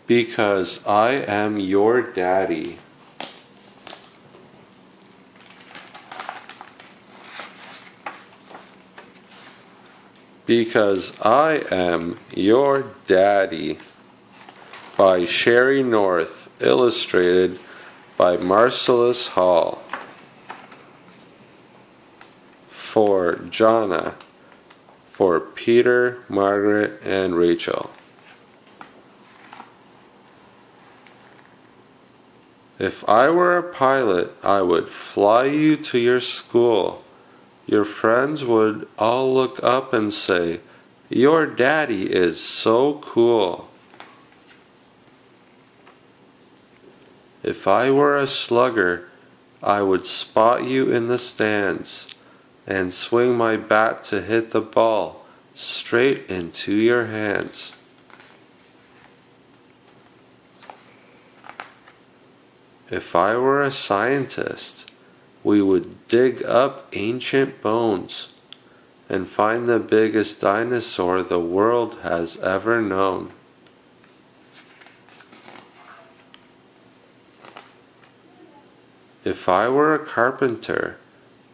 Because I am your daddy. Because I am your daddy. By Sherry North, illustrated by Marcellus Hall. For Jonna, for Peter, Margaret, and Rachel. If I were a pilot, I would fly you to your school. Your friends would all look up and say, "Your daddy is so cool." If I were a slugger, I would spot you in the stands and swing my bat to hit the ball straight into your hands. If I were a scientist, we would dig up ancient bones and find the biggest dinosaur the world has ever known. If I were a carpenter,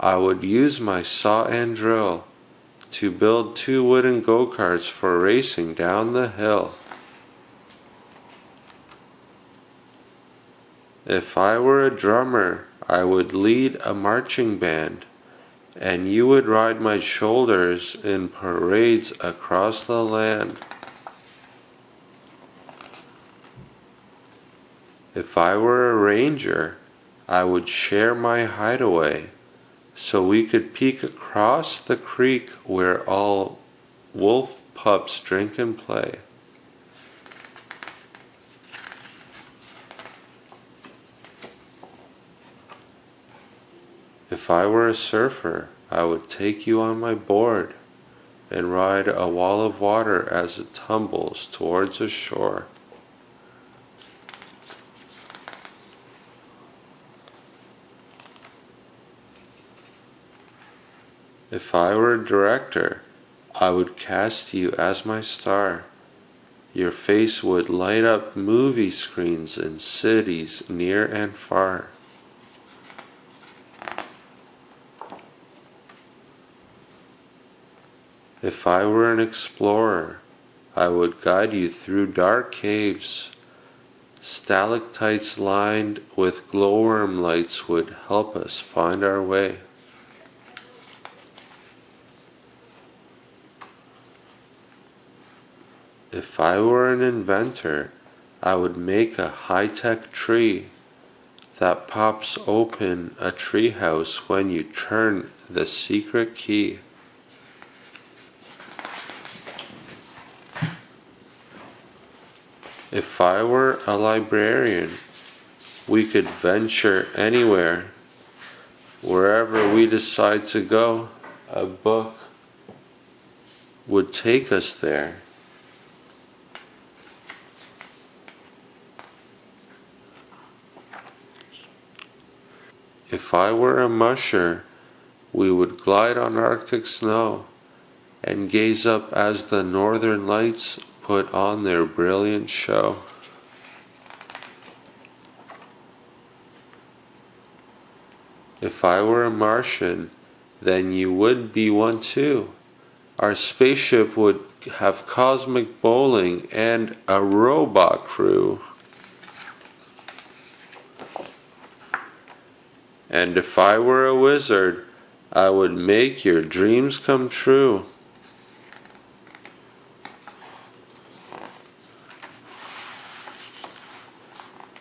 I would use my saw and drill to build 2 wooden go-karts for racing down the hill. If I were a drummer, I would lead a marching band, and you would ride my shoulders in parades across the land. If I were a ranger, I would share my hideaway so we could peek across the creek where all wolf pups drink and play. If I were a surfer, I would take you on my board and ride a wall of water as it tumbles towards the shore. If I were a director, I would cast you as my star. Your face would light up movie screens in cities near and far. If I were an explorer, I would guide you through dark caves. Stalactites lined with glowworm lights would help us find our way. If I were an inventor, I would make a high-tech tree that pops open a treehouse when you turn the secret key. If I were a librarian, we could venture anywhere. Wherever we decide to go, a book would take us there. If I were a musher, we would glide on Arctic snow and gaze up as the northern lights put on their brilliant show. If I were a Martian, then you would be one too. Our spaceship would have cosmic bowling and a robot crew. And if I were a wizard, I would make your dreams come true.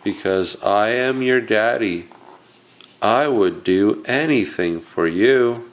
Because I am your daddy, I would do anything for you.